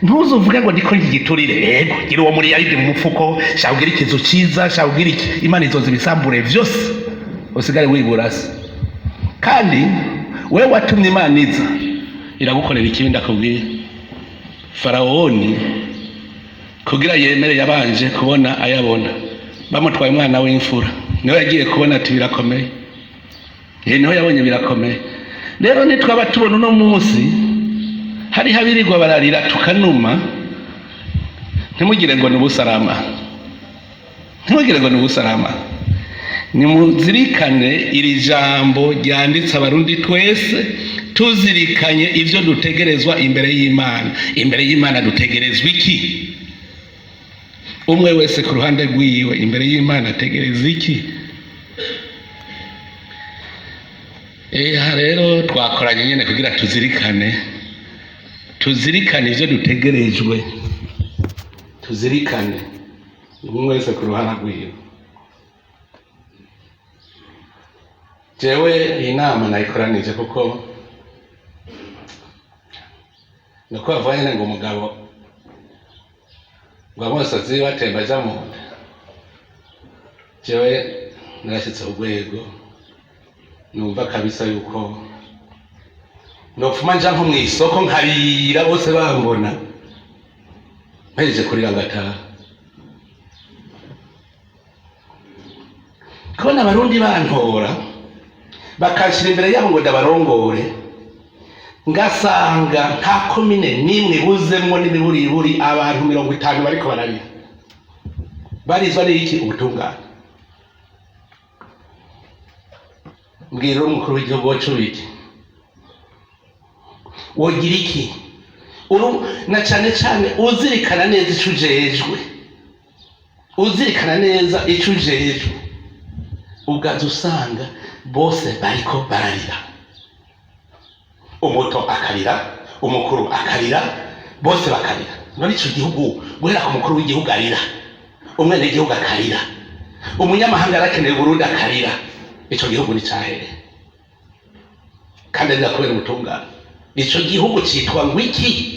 ntuzuvuge ngo ndiko ntigiturire yego gira uwo muri yaride mu mufuko shawugira ikizu ciza shawugira iki imana izoza ibisambure vyose usigare wiburase kandi wewe watumye imana iza iragukorera ikibi ndakubwiye Faraoni kugira yemere yabanje kubona ayabona bamutwaye umwana w'imfura niwe yagiye kubona ati birakomeye niho yabonye birakomeye rero nitwaba tubona uno munsi hari habirirwa bararira tukanuma ntimugire ngo ni ubusarama nimuzirikane iri jambo ryanditse abarundi twese tuzirikanye ivyo dutegerezwa imbere y'Imana dutegerezwa iki umwe wese ku ruhande rwiwe imbere y'Imana ategereza iki rero twakoranye nyene kugira tuzirikane ivyo dutegerejwe tuzirikane umwe wese ku ruhande rwiwe jewe inama nayikoranije kuko nuko bavanye ngo umugabo ngo amosozi batemba aja mu nda jewe narashitse urwego numva kabisa yuko nopfuma nja nko mw'isoko nkarira bose bambona mpejeje kurira ngataha kubona abarundi bantora bakashira imbere yabo ngo ndabarongore ngasanga nta komine nimwe buzemwo n'imiburiburi abantu 50 bariko bararira barizwa n'iki ubutungane mbwira umukuru w'igihugu wacu biki wogira iki na cane uzirikana neza ico ujejwe ugaza usanga bose bariko bararira umuto akarira umukuru akarira bose bakarira none ico gihugu guhera ku mukuru w'igihugu arira umwene w'igihugu akarira umunyamahanga arakeneye Burundi akarira ico gihugu ni cahere kandi ndakubera ubutungane ico gihugu citwa ngwiki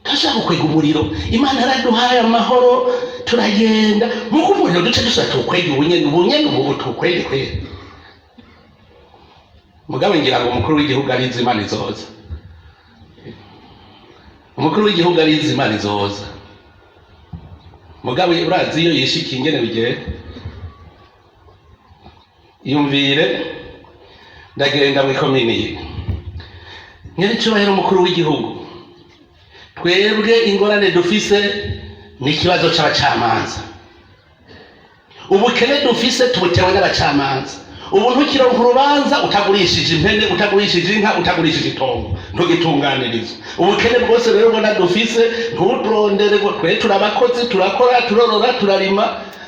tashaka kwega umuriro imana yaraduhaye amahoro turagenda nkuko umuriro duce dusa tukwega ubunyene ubu tukwege kwega mugabe ngira ngo umukuru w'igihugu arize imana izoza mugabe urazi iyo yishikiye ingene bigere yumvire ndagenda mu komini nyene cyubahiro umukuru w'igihugu twebwe ingorane dufise ni ikibazo c'abacamanza ubukene dufise tubutewe n'abacamanza ubu ntukironka urubanza utagurishije impene utagurishije inka utagurishije itongo ntugitunganiriza ubukene bwose rero ubona dufise nturondere ngo twe turabakozi turakora turorora turarima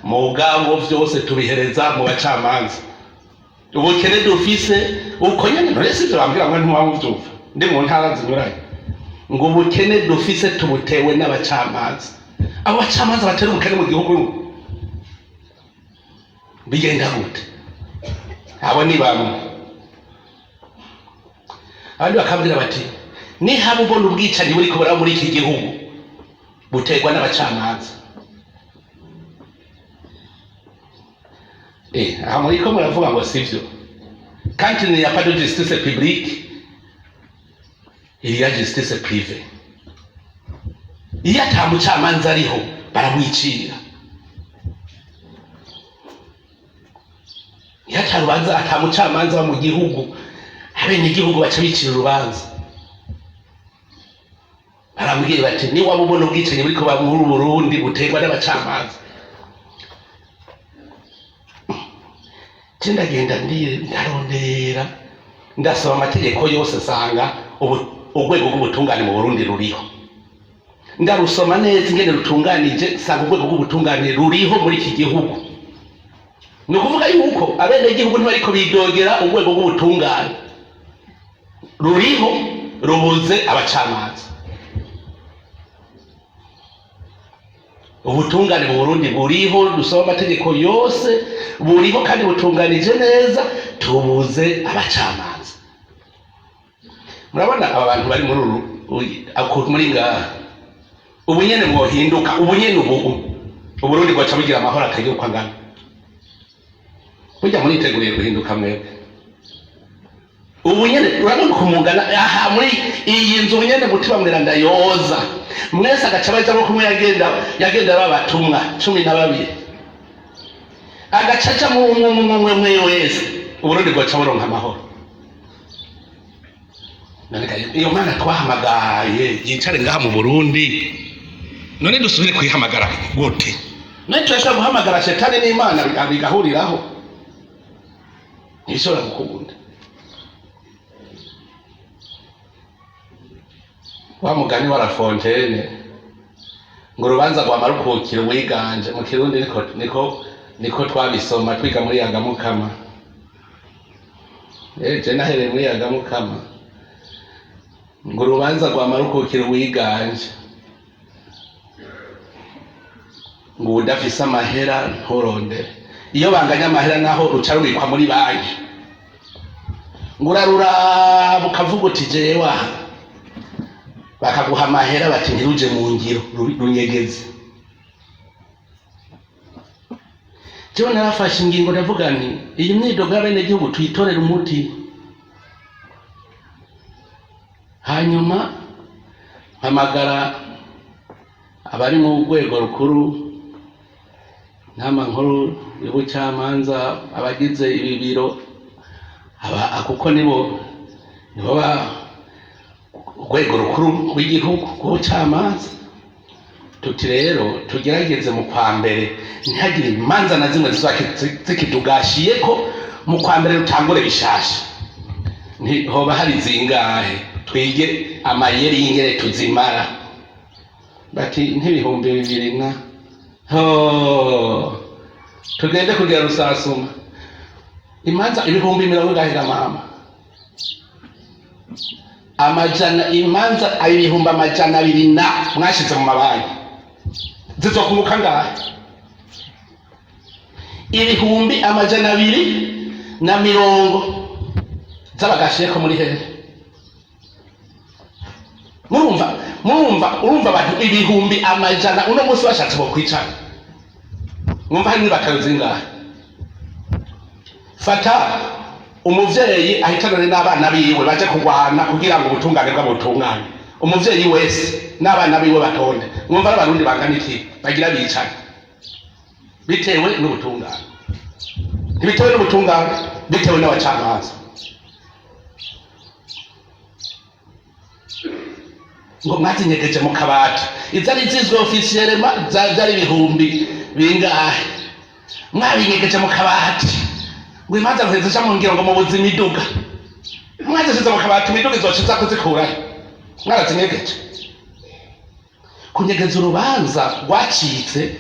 mugabo vyose tubihereza mu bacamanza ubukene dufise uko nyene nturese ivyo bambwira ngo ntiwamuvyumva ndi mu ntara zinyuranye ngo ubukene dufise tubutewe n'abacamanza abo bacamanza batera ubukene mu gihugu bigenda gute abo ni bamwe abandi bakabwira bati ni haba ubona ubwicanyi buri kubura muri iki gihugu buterwa n'abacamanza aha muri ko muravuga ngo sivyo kandi ni ya pas de justice publique il y a justice privée iyo ata mucamanza ariho baramwicira yatarubanza atamucamanza mu gihugu abene igihugu baca bicira urubanza barambwiye bati ni waba ubona ubwicanyi buriko bamuri Burundi buterwa n'abacamanza ndagenda ndarondera ndasaba amategeko yose sanga urwego rw'ubutungane mu Burundi ruriho ndarusoma neza ingene rutunganije sanga urwego rw'ubutungane ruriho muri iki gihugu nukuvuga yuko abene igihugu ntibariko bidogera urwego rw'ubutungane ruriho rubuze abacamanza ubutungane mu Burundi buriho dusaba amategeko yose buriho kandi butunganije neza tubuze abacamanza murabona aba bantu bari muri uru muri ngaha ubu nyene mwohinduka ubu nyene Uburundi bwaca bugira amahoro akagira uko angana. Burya muriteguriye guhinduka mwebwe. Ubu nyene urabona kumugana aha muri iyi nzu nyene mutima mweranda yoza mwese agaca baza ko kumwe yagenda babatumwa 12 agacaca mwe wese Uburundi bwaca buronka amahoro. Iyo mana twahamagaye yicare ngaha mu Burundi none dusubire kwihamagara gute? None turashobora guhamagara shetani n'Imana bigahuriraho ntishobora gukunda. Wa mugani wa La Fontaine ngo urubanza rwa marukukira wiganje mu Kirundi niko twabisoma twiga muri Yagamukama. Je nahereye muri Yagamukama ngo urubanza rwa marukukira wiganje ngo udafise amahera nturondere. Iyo banganya amahera naho ruca rubikwa muri banki ngo urarura bukavuga uti jewe bakaguha amahera bati ntiruje mu ngiro runyegeze. Jewe narafashe ingingo ndavuga nti iyi myidogo y'abene gihugu tuyitorera umuti, hanyuma mpamagara abari mu rwego rukuru nama nkuru y'ubucamanza abagize ibi biro kuko nibo urwego rukuru rw'igihugu rw'ubucamanza. Tuti rero tugerageze mu kwa mbere ntihagire imanza na zimwe zikidugashiye ko mu kwa mbere rutangure bishasha. Hoba hari zingahe twige amayeri y'ingere tuzimara. Bati nk'ibihumbi 2 na tugende kugira rusasuma imanza ibihumbi 100 mama imanza ibihumbi 200 na mwashize mu mabanki zizokumuka ngahe? Ibihumbi 250 z'abagashiye ko muri hehe? Murumva abantu ibihumbi 100 uno munsi bashatse bo kwicara. Mwumva hari bakayoze ngahe? Fata umuvyeyi ahitanane n'abana biwe baje kugwana kugira ngo ubutungane bw'abutungane. Umuvyeyi wese n'abana biwe batonde. Mwumva abarundi bangana iki bagira bicane bitewe n'ubutungane. Ntibitewe n'ubutungane, bitewe n'abacamanza. Ngo mwatinyegeje mu kabati izari zizwe officiellement zari ibihumbi bingahe mwabinyegeje mu kabati ngo imanza nziza mu ngiro ngo mubuzi imiduga mwazishize mu kabati imiduga izoshiza kuzikurahe mwarazinyegeje. Kunyegeza urubanza rwacitse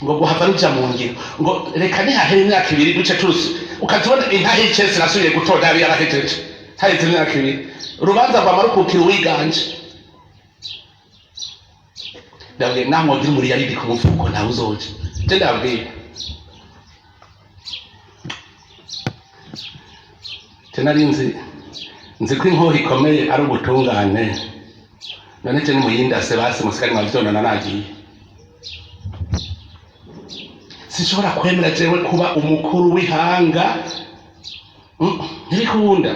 ngo guhava ruja mu ngiro ngo reka nihahere imyaka 2 duce tuzi ukazibona intahe icese nasubiye gutonda yari yarahejeje haheze imyaka 2 urubanza rwa marukukira wiganje. Ndabwiye namwe uri muri yaridi ku mufuko nawe uzoje. Je ndabwiye tenarinzi ko inkoho ikomeye ari ubutungane. None je ni muyinda se basi musikari mwavyonana nagiye. Sishobora kwemera jewe kuba umukuru w'ihanga ntibikunda.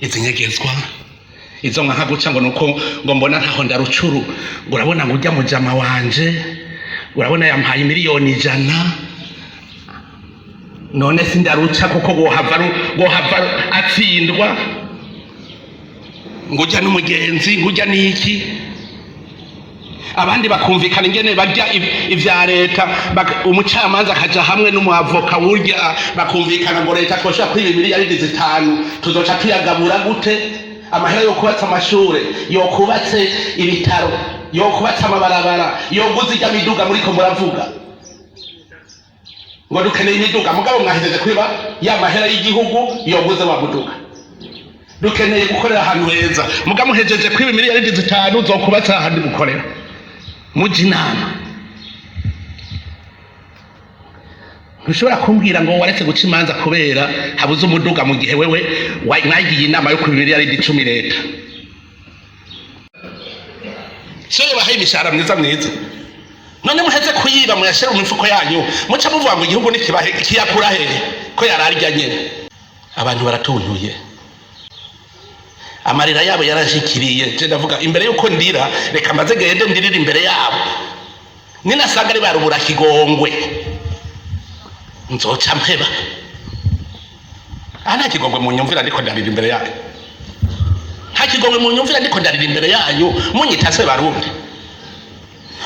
Izinyegezwa izo nka guca ngo nuko ngo mbona ntaho ndarucuru ngo urabona ngo ujya mu jama wanje urabona yampaye miliyoni 100 none sindaruca kuko gohava atsindwa ngo ujya n'umugenzi ngo ujya niki. Abandi bakumvikana ingene bajya ivya leta umucamanza akaja hamwe n'umuavoka urya bakumvikana ngo leta twoshaka kwiba miliyari 5 tuzoca tuyagabura gute? Amahera yo kubatsa amashure, yo kubatse ibitaro, yo kubatsa amabarabara, yo guza ijya miduga muri ko muravuga ngo dukeneye imiduga mugabo mwahejeje kwiba ya mahera y'igihugu yo guza wa muduga. Dukeneye gukorera ahantu heza mugabo muhejeje kwiba miliyari 5 zo kubatsa ahandi gukorera muji inama. ntushobora kumbwira ngo waretse guca imanza kubera habuze umuduga mu gihe wewe mwagiye inama yo ku miliyaridi 10 leta cyo bahaye imishahara mwiza none muheze kuyiba muyashira mu mifuko yanyu muca muvuga ngo igihugu nikibahe kiyakura hehe ko yararya nyene abantu baratuntuye amarira yabo yarashikiriye je ndavuga imbere yuko ndira reka maze gende ndirira imbere yabo ninasanga ari barubura kigongwe nzoca mpeba ana kigongwe mu nyumvira ndiko ndarira imbere yayo nta kigongwe mu nyumvira ndiko ndarira imbere yayo munyitase barundi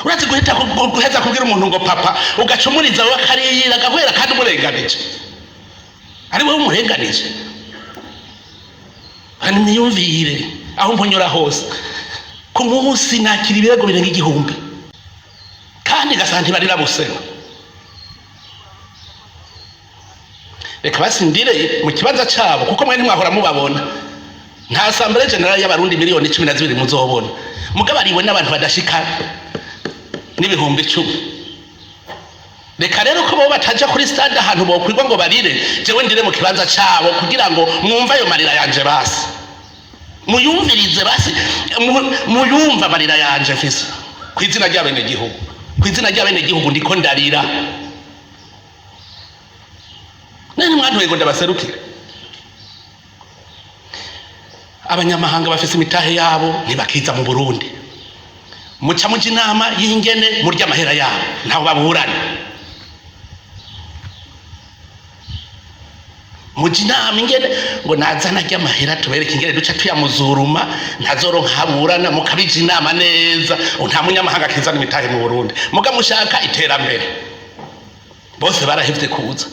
urazi guheza kubwira umuntu ngo papa ugacumuriza we karira gahwera kandi umurenganije ari wowe umurenganije hani miyumvire aho mponyora hose ku munsi nakira ibirego birenga 1000 kandi gasanti barira busema reka basindire mu kibanza cyabo kuko mwe ntimwahora mubabona nta assemblée générale y'abarundi miliyoni 12 muzobona mugabariwe n'abantu badashika n'ibihumbi 10. Reka rero ko bo bataja kuri stade ahantu bokwirwa ngo barire jewe ndire mu kibanza cyabo kugira ngo mwumva ayo marira yanje basi muyumvirize basi muyumva marira yanje fisa kwizina ry'abene gihugu kwizina ry'abene gihugu ndiko ndarira nani mwantu wego ndabaserukire abanyamahanga bafise imitahe yabo ntibakiza mu Burundi muca muji inama y'ingene murya amahera yabo ntaho baburana muji inama ingene ngo nazana rya mahera tubereke ingene duca tuyamuzuruma ntazoronka haburana mukabije inama neza nta munyamahanga kizana imitahe mu Burundi muga mushaka iterambere bose barahevye kuza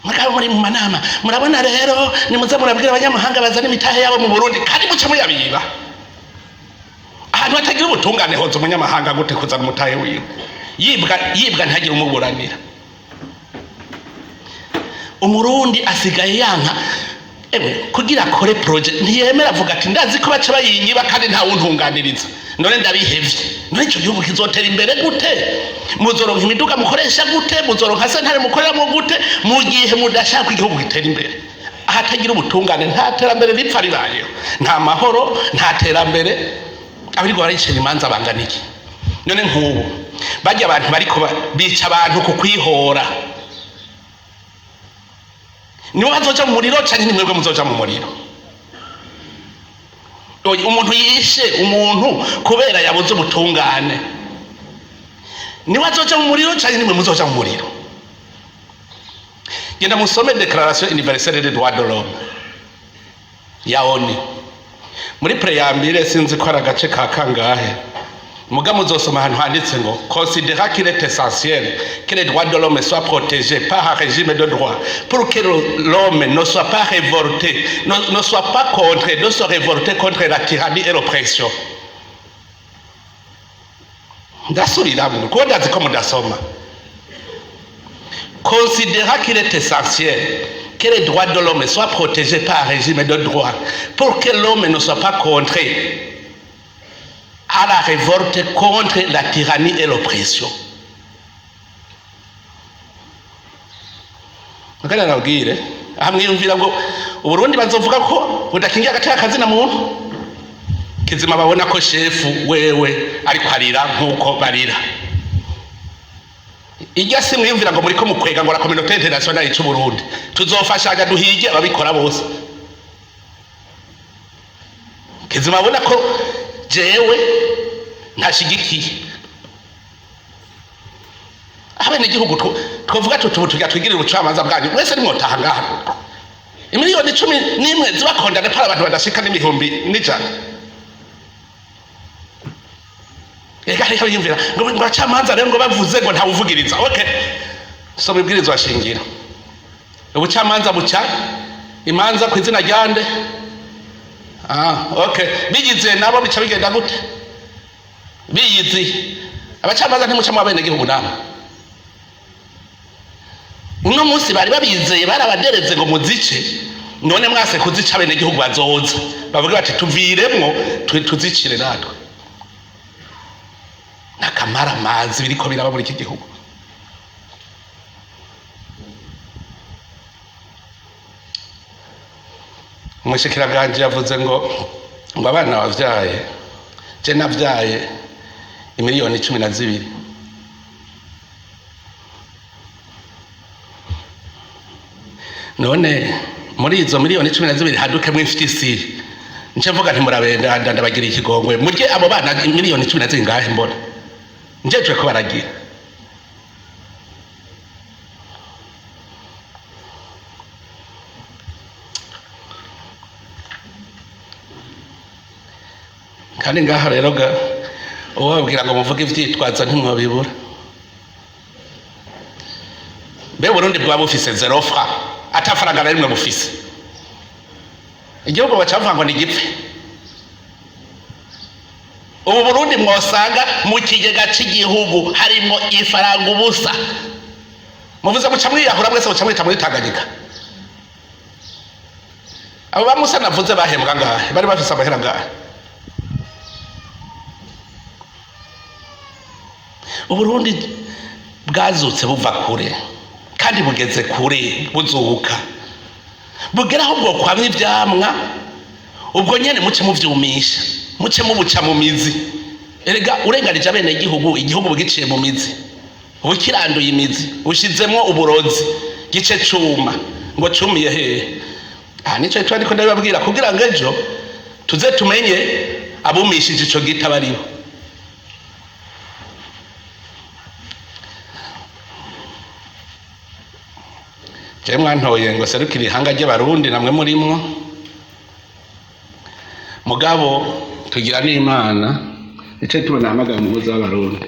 mugabo muri mu manama murabona rero nimuze murabwira abanyamahanga bazana imitahe yabo mu Burundi kandi muca muyabiba ahantu hatagira ubutungane hoza umunyamahanga gute kuzana umutahe wiwe yibwa ntagira umuburanira umurundi asigaye yanka kugira kore project ntiyemera avuga ati ndazi ko baca bayinyiba kandi nta wuntunganiriza none ndabihevye none ico gihugu kizotera imbere gute muzoronka imiduga mukoresha gute muzoronka sentare mukorera mu gute mu gihe mudashaka igihugu gitera imbere ahatagira ubutungane nta terambere ripfa ribayeho nta mahoro nta terambere abiri ngo baricira imanza banganiki none nk'ubu bajya abantu bariko bica abantu ku kwihora niwe bazoja mu muriro canke ni mwebwe muzoja mu muriro umuntu yishe umuntu kubera yabuze ubutungane niwe azoja mu muriro canke ni mwe muzoja mu muriro genda musome Déclaration universelle des droits de l'homme ya ONU muri préambule sinzi ko aragace ka kangahe muga muzosoma ahantu handitse ngo considéra qu'il est essentiel que les droits de l'homme soient protégés par un régime de droit pour que l'homme ne soit pas révolté ne soit pas contre de se révolter contre la tyrannie et l'oppression ndasubiramwe ko ndazi ko mudasoma considéra qu'il est essentiel que les droits de l'homme soient protégés par un régime de droit pour que l'homme ne soit pas contraint à la révolte contre la tyrannie et l'oppression. Mugana nabwire hamwe yumvira ngo uburundi bazovuga ko budakingiye agateka kazina muntu kizima babona ko shefu wewe ari kwarira nkuko barira ijya si mwiyumvira ngo muri ko mukwega ngo la communauté internationale y'u Burundi tuzofashanya duhige ababikora bose kizima babona ko jewe ntashigikiye abene igihugu twovuga tutubutuga twigirira ubucamanza bwanyu mwese nimwotaha ngaha imiliyoni 11 zibakondane para abantu badashika n'ibihumbi n'ijana ega reka yumvira ngo abacamanza rero ngo bavuze ngo ntawuvugiriza okay so bibwirizwa shingiro ubucamanza buca imanza ku izina ryande okay bigize nabo bica bigenda gute biyizi abacamanza ntimuca mu abene gihugu nabo uno munsi bari babizeye barabadereze ngo muzice none mwase kuzica abene gihugu bazoza bavuga bati tuviremwo tuzicire natwe nakamara mazi biriko biraba muri iki gihugu umushikiranganje yavuze ngo abana bavyaye je navyaye imiliyoni 12 none muri izo miliyoni 12 hadukemwe imfitisi nje mvuga nti murabenda ndabagira ikigongwe murye abo bana imiliyoni 12 ngahe mbona njejwe ko baragira kandi ngaha rero ubabwira ngo muvuge ivyitwaza ntimwabibura be Burundi bwa bufise 0 francs atafaranga rimwe bufise igihugu bacavuga ngo ni gipfe ubu Burundi mwosanga mu kigega cy'igihugu harimo ifaranga ubusa muvuze muca mwiyahura mwese muca mwita muri Tanganyika abo bamusa navuze bahembwa ngahe bari bafise amahera ngahe Uburundi bwazutse buva kure kandi bugeze kure buzuka bugeraho bwo kwamwe ivyamwa ubwo nyene muce muvyumisha muce mubuca mu mizi erega urenganije abene igihugu bugiciye mu mizi ukiranduye imizi ushizemwo uburozi gice cuma ngo cumiye hehe nico twandiko ndababwira kugira ngo ejo tuze tumenye abumishije ico gita bariho je mwantoye ngo serukira ihanga ry'abarundi namwe murimwo mugabo tugira n'Imana ico tubona amagana muza w'abarundi